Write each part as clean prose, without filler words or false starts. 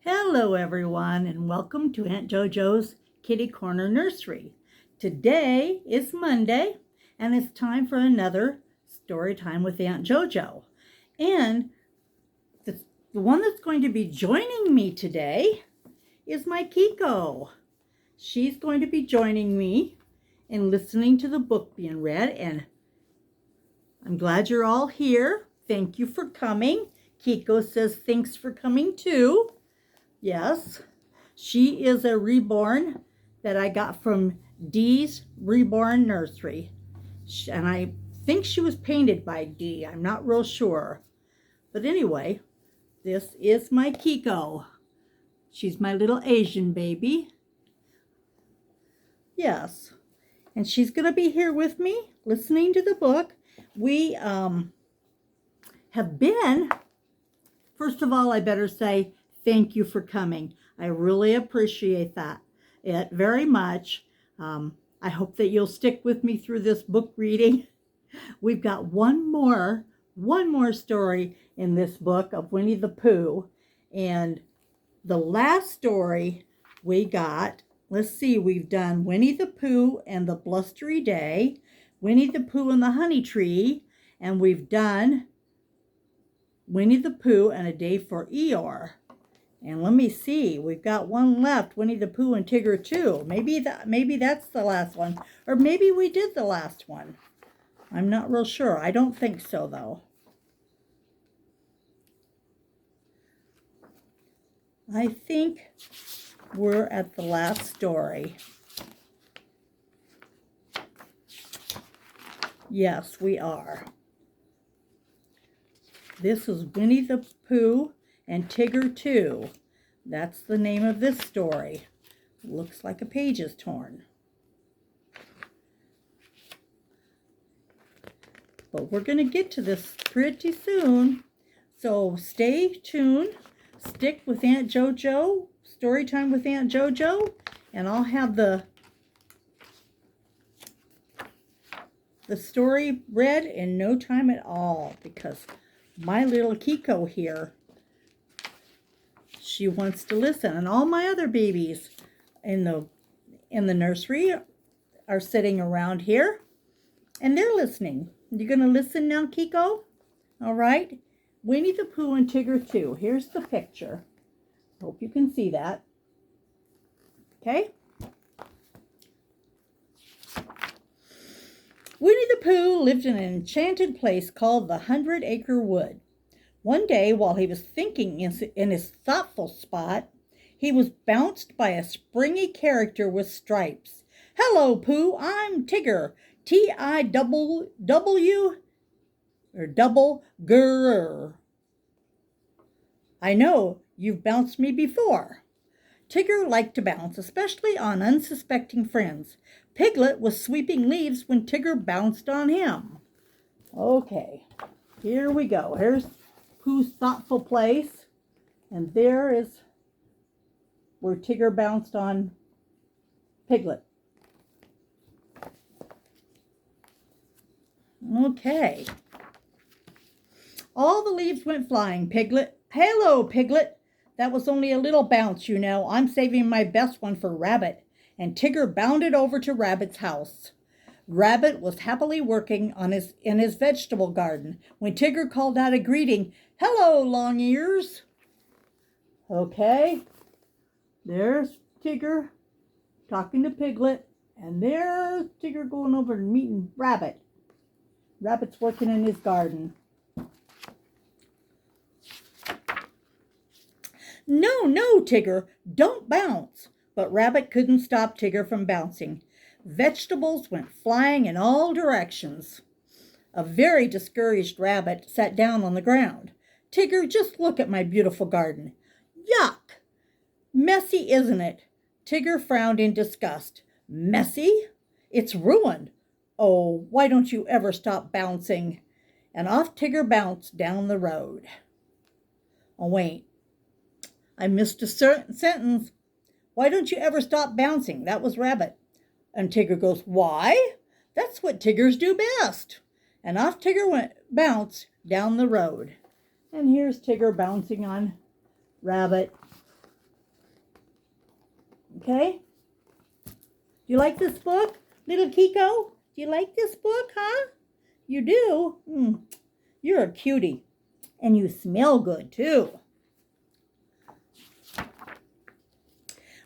Hello everyone and welcome to Aunt JoJo's Kitty Corner Nursery. Today is Monday and it's time for another story time with Aunt JoJo. And the one that's going to be joining me today is my Keiko. She's going to be joining me in listening to the book being read, and I'm glad you're all here. Thank you for coming. Keiko says thanks for coming too. Yes, she is a reborn that I got from Dee's Reborn Nursery. And I think she was painted by Dee. I'm not real sure. But anyway, this is my Keiko. She's my little Asian baby. Yes, and she's going to be here with me listening to the book. We have been, first of all, I better say, thank you for coming. I really appreciate it very much. I hope that you'll stick with me through this book reading. We've got one more story in this book of Winnie the Pooh. And the last story we got, let's see, we've done Winnie the Pooh and the Blustery Day, Winnie the Pooh and the Honey Tree, and we've done Winnie the Pooh and a Day for Eeyore. And let me see, we've got one left, Winnie the Pooh and Tigger 2. Maybe that's the last one. Or maybe we did the last one. I'm not real sure. I don't think so, though. I think we're at the last story. Yes, we are. This is Winnie the Pooh and Tigger 2. That's the name of this story. Looks like a page is torn. But we're going to get to this pretty soon. So stay tuned. Stick with Aunt JoJo. Story time with Aunt JoJo. And I'll have the story read in no time at all, because my little Keiko here, she wants to listen, and all my other babies in the nursery are sitting around here, and they're listening. You gonna listen now, Keiko? All right. Winnie the Pooh and Tigger 2. Here's the picture. Hope you can see that. Okay. Winnie the Pooh lived in an enchanted place called the 100-Acre Wood. One day, while he was thinking in his thoughtful spot, he was bounced by a springy character with stripes. "Hello, Pooh, I'm Tigger, T-I-double-W, or double grr. I know you've bounced me before." Tigger liked to bounce, especially on unsuspecting friends. Piglet was sweeping leaves when Tigger bounced on him. Okay, here we go. Here's Pooh's thoughtful place, and there is where Tigger bounced on Piglet. Okay. All the leaves went flying. Piglet, "Hello, Piglet. That was only a little bounce, you know. I'm saving my best one for Rabbit." And Tigger bounded over to Rabbit's house. Rabbit was happily working in his vegetable garden when Tigger called out a greeting. "Hello, Long Ears." Okay, there's Tigger talking to Piglet, and there's Tigger going over and meeting Rabbit. Rabbit's working in his garden. No, Tigger, don't bounce." But Rabbit couldn't stop Tigger from bouncing. Vegetables went flying in all directions. A very discouraged Rabbit sat down on the ground. "Tigger, just look at my beautiful garden." "Yuck! Messy, isn't it?" Tigger frowned in disgust. "Messy? It's ruined. Oh, why don't you ever stop bouncing?" And off Tigger bounced down the road. Oh, wait. I missed a certain sentence. "Why don't you ever stop bouncing?" That was Rabbit. And Tigger goes, "Why? That's what Tiggers do best." And off Tigger bounced down the road. And here's Tigger bouncing on Rabbit. Okay? Do you like this book, little Keiko? Do you like this book, huh? You do? You're a cutie. And you smell good, too.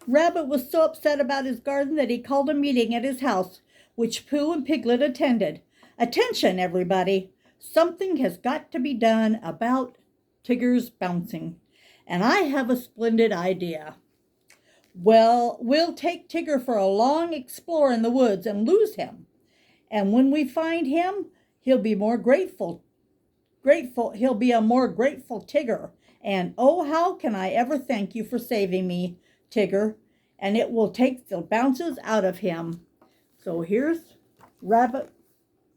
Rabbit was so upset about his garden that he called a meeting at his house, which Pooh and Piglet attended. Attention, everybody. Something has got to be done about Tigger's bouncing. And I have a splendid idea. Well, we'll take Tigger for a long explore in the woods and lose him. And when we find him, he'll be more grateful. He'll be a more grateful Tigger. And oh, how can I ever thank you for saving me, Tigger? And it will take the bounces out of him. So here's Rabbit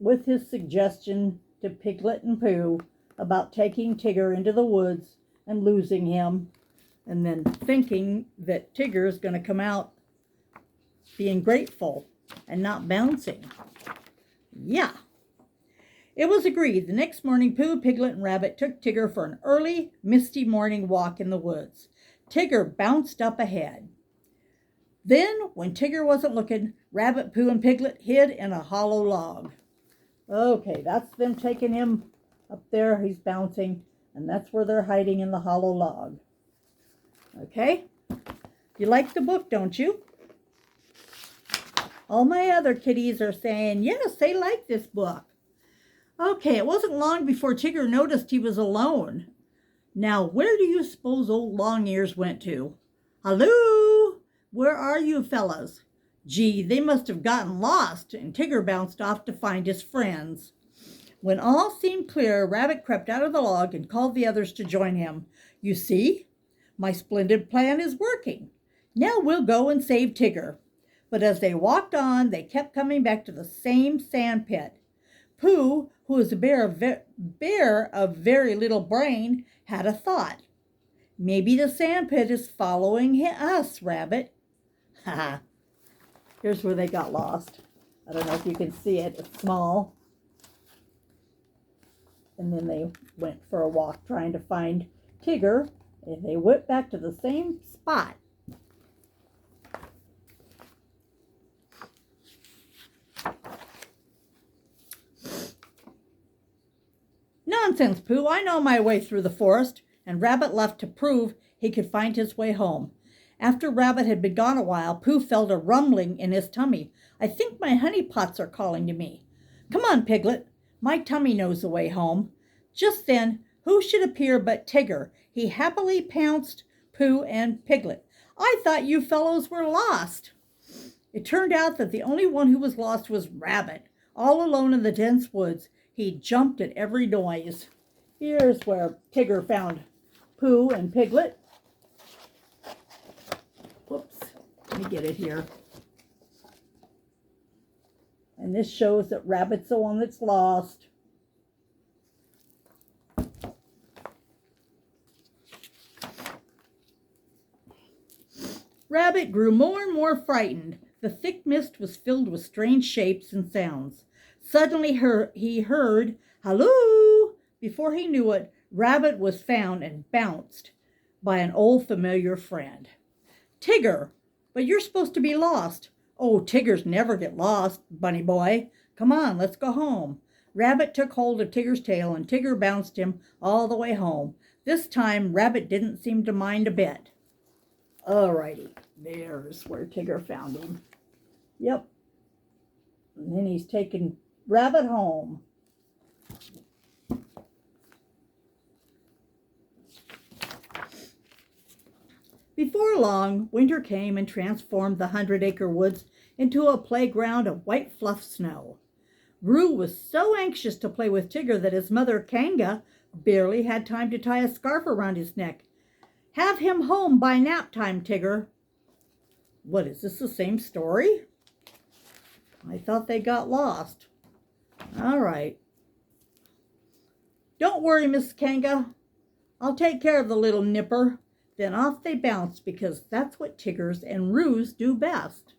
with his suggestion to Piglet and Pooh about taking Tigger into the woods and losing him, and then thinking that Tigger is going to come out being grateful and not bouncing. Yeah. It was agreed. The next morning, Pooh, Piglet, and Rabbit took Tigger for an early, misty morning walk in the woods. Tigger bounced up ahead. Then, when Tigger wasn't looking, Rabbit, Pooh, and Piglet hid in a hollow log. Okay, that's them taking him up there. He's bouncing, and that's where they're hiding, in the hollow log. Okay? You like the book, don't you? All my other kitties are saying, yes, they like this book. Okay, it wasn't long before Tigger noticed he was alone. Now, where do you suppose old Long-Ears went to? Halloo! Where are you fellas? Gee, they must have gotten lost, and Tigger bounced off to find his friends. When all seemed clear, Rabbit crept out of the log and called the others to join him. You see, my splendid plan is working. Now we'll go and save Tigger. But as they walked on, they kept coming back to the same sand pit. Pooh, who was a bear of very little brain, had a thought. Maybe the sand pit is following us, Rabbit. Ha! Here's where they got lost. I don't know if you can see it. It's small. And then they went for a walk trying to find Tigger, and they went back to the same spot. Nonsense, Pooh. I know my way through the forest. And Rabbit left to prove he could find his way home. After Rabbit had been gone a while, Pooh felt a rumbling in his tummy. I think my honey pots are calling to me. Come on, Piglet. My tummy knows the way home. Just then, who should appear but Tigger? He happily pounced Pooh and Piglet. I thought you fellows were lost. It turned out that the only one who was lost was Rabbit. All alone in the dense woods, he jumped at every noise. Here's where Tigger found Pooh and Piglet. Whoops, let me get it here. And this shows that Rabbit's the one that's lost. Rabbit grew more and more frightened. The thick mist was filled with strange shapes and sounds. Suddenly he heard, halloo! Before he knew it, Rabbit was found and bounced by an old familiar friend. Tigger, but you're supposed to be lost. Oh, Tiggers never get lost, bunny boy. Come on, let's go home. Rabbit took hold of Tigger's tail, and Tigger bounced him all the way home. This time, Rabbit didn't seem to mind a bit. Alrighty, there's where Tigger found him. Yep. And then he's taken Rabbit home. Before long, winter came and transformed the 100-acre woods into a playground of white fluff snow. Roo was so anxious to play with Tigger that his mother, Kanga, barely had time to tie a scarf around his neck. Have him home by nap time, Tigger. What, is this the same story? I thought they got lost. All right. Don't worry, Miss Kanga. I'll take care of the little nipper. Then off they bounced, because that's what Tiggers and Roos do best.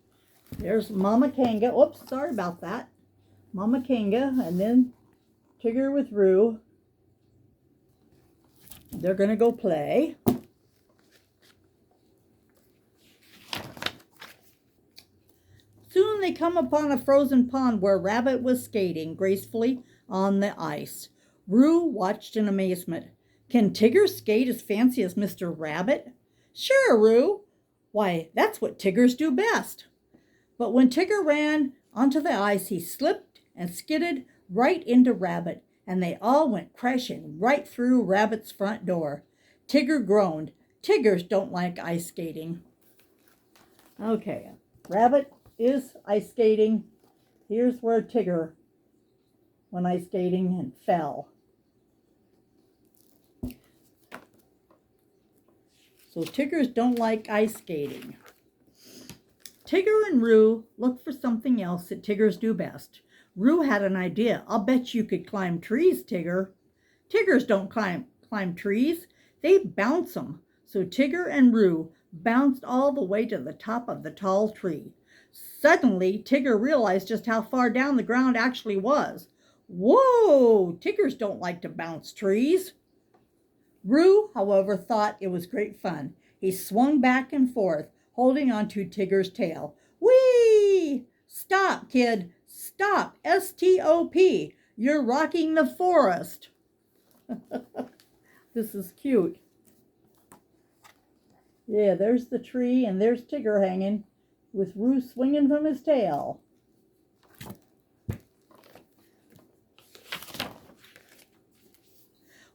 There's Mama Kanga. Oops, sorry about that. Mama Kanga, and then Tigger with Roo. They're going to go play. they come upon a frozen pond where Rabbit was skating gracefully on the ice. Roo watched in amazement. Can Tigger skate as fancy as Mr. Rabbit? Sure, Roo. Why, that's what Tiggers do best. But when Tigger ran onto the ice, he slipped and skidded right into Rabbit, and they all went crashing right through Rabbit's front door. Tigger groaned. Tiggers don't like ice skating. Okay, Rabbit is ice skating. Here's where Tigger went ice skating and fell. So Tiggers don't like ice skating. Tigger and Roo looked for something else that Tiggers do best. Roo had an idea. I'll bet you could climb trees, Tigger. Tiggers don't climb trees. They bounce them. So Tigger and Roo bounced all the way to the top of the tall tree. Suddenly, Tigger realized just how far down the ground actually was. Whoa! Tiggers don't like to bounce trees. Roo, however, thought it was great fun. He swung back and forth, holding onto Tigger's tail. Whee! Stop, kid. Stop. S-T-O-P. You're rocking the forest. This is cute. Yeah, there's the tree, and there's Tigger hanging, with Roo swinging from his tail.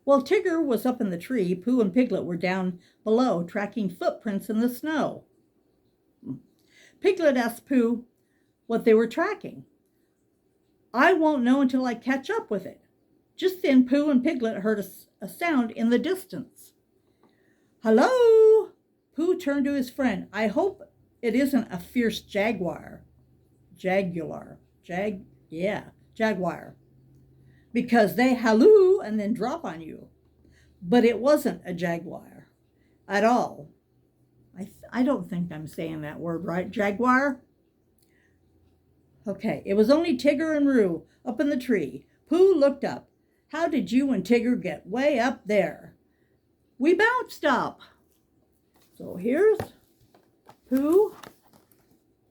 While Tigger was up in the tree, Pooh and Piglet were down below, tracking footprints in the snow. Piglet asked Pooh what they were tracking. I won't know until I catch up with it. Just then, Pooh and Piglet heard a sound in the distance. Hello? Pooh turned to his friend. I hope it isn't a fierce jaguar. Jaguar. Because they halloo and then drop on you. But it wasn't a jaguar at all. I don't think I'm saying that word right. Jaguar? Okay, it was only Tigger and Roo up in the tree. Pooh looked up. How did you and Tigger get way up there? We bounced up. So here's Pooh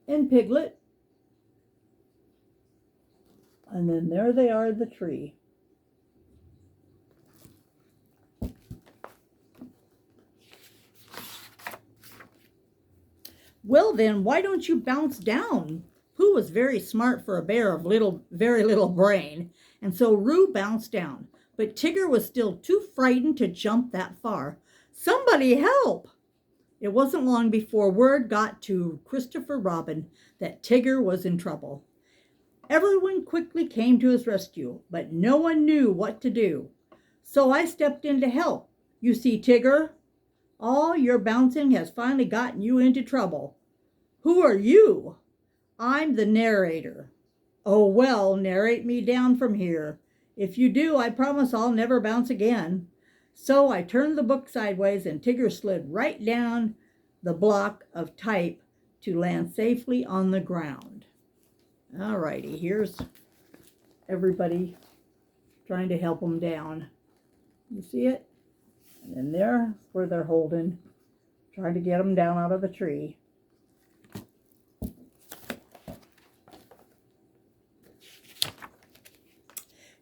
and Piglet. And then there they are in the tree. Well then, why don't you bounce down? Pooh was very smart for a bear of very little brain, and so Roo bounced down. But Tigger was still too frightened to jump that far. Somebody help! It wasn't long before word got to Christopher Robin that Tigger was in trouble. Everyone quickly came to his rescue, but no one knew what to do. So I stepped in to help. You see, Tigger, all your bouncing has finally gotten you into trouble. Who are you? I'm the narrator. Oh, well, narrate me down from here. If you do, I promise I'll never bounce again. So I turned the book sideways and Tigger slid right down the block of type to land safely on the ground. All righty, here's everybody trying to help him down. You see it? And then there's where they're holding, trying to get him down out of the tree.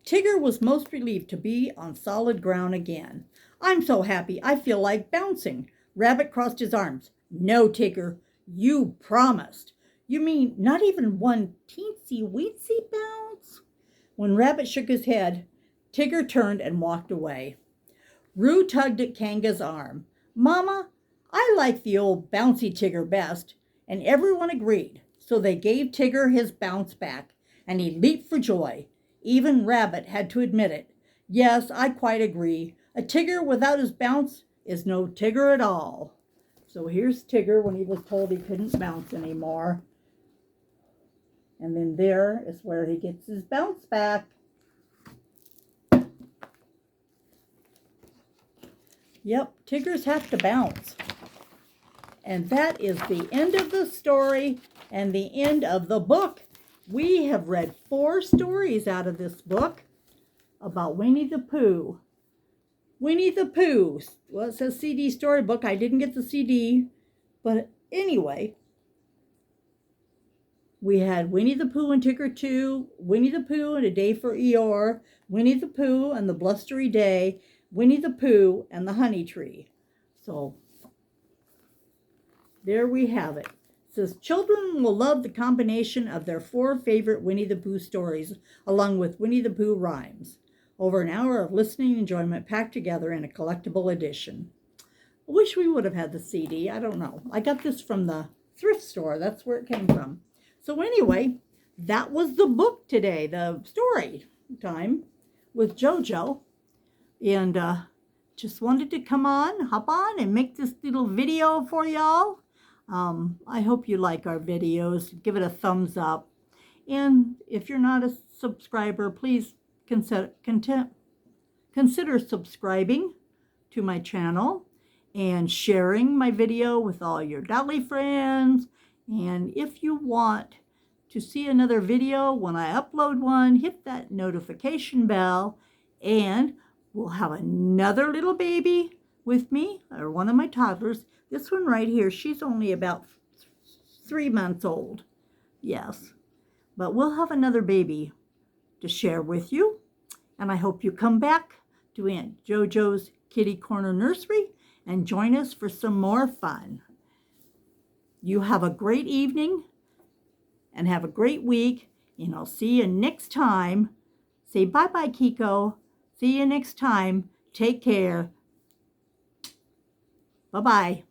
Tigger was most relieved to be on solid ground again. I'm so happy, I feel like bouncing. Rabbit crossed his arms. No, Tigger, you promised. You mean not even one teensy-weensy bounce? When Rabbit shook his head, Tigger turned and walked away. Roo tugged at Kanga's arm. Mama, I like the old bouncy Tigger best, and everyone agreed. So they gave Tigger his bounce back, and he leaped for joy. Even Rabbit had to admit it. Yes, I quite agree. A Tigger without his bounce is no Tigger at all. So here's Tigger when he was told he couldn't bounce anymore. And then there is where he gets his bounce back. Yep, Tiggers have to bounce. And that is the end of the story and the end of the book. We have read 4 stories out of this book about Winnie the Pooh. Winnie the Pooh. Well, it says CD storybook. I didn't get the CD. But anyway, We had Winnie the Pooh and Tigger 2, Winnie the Pooh and A Day for Eeyore, Winnie the Pooh and the Blustery Day, Winnie the Pooh and the Honey Tree. So there we have it. It says children will love the combination of their 4 favorite Winnie the Pooh stories along with Winnie the Pooh rhymes. Over an hour of listening enjoyment packed together in a collectible edition. I wish we would have had the CD. I don't know. I got this from the thrift store. That's where it came from. So anyway, that was the book today, the story time with JoJo. And just wanted to hop on and make this little video for y'all. I hope you like our videos. Give it a thumbs up. And if you're not a subscriber, please consider subscribing to my channel and sharing my video with all your dolly friends. And if you want to see another video when I upload one, hit that notification bell, and we'll have another little baby with me, or one of my toddlers. This one right here, she's only about 3 months old. Yes, but we'll have another baby to share with you. And I hope you come back to Aunt JoJo's Kitty Corner Nursery and join us for some more fun. You have a great evening and have a great week, and I'll see you next time. Say bye-bye, Keiko. See you next time. Take care. Bye-bye.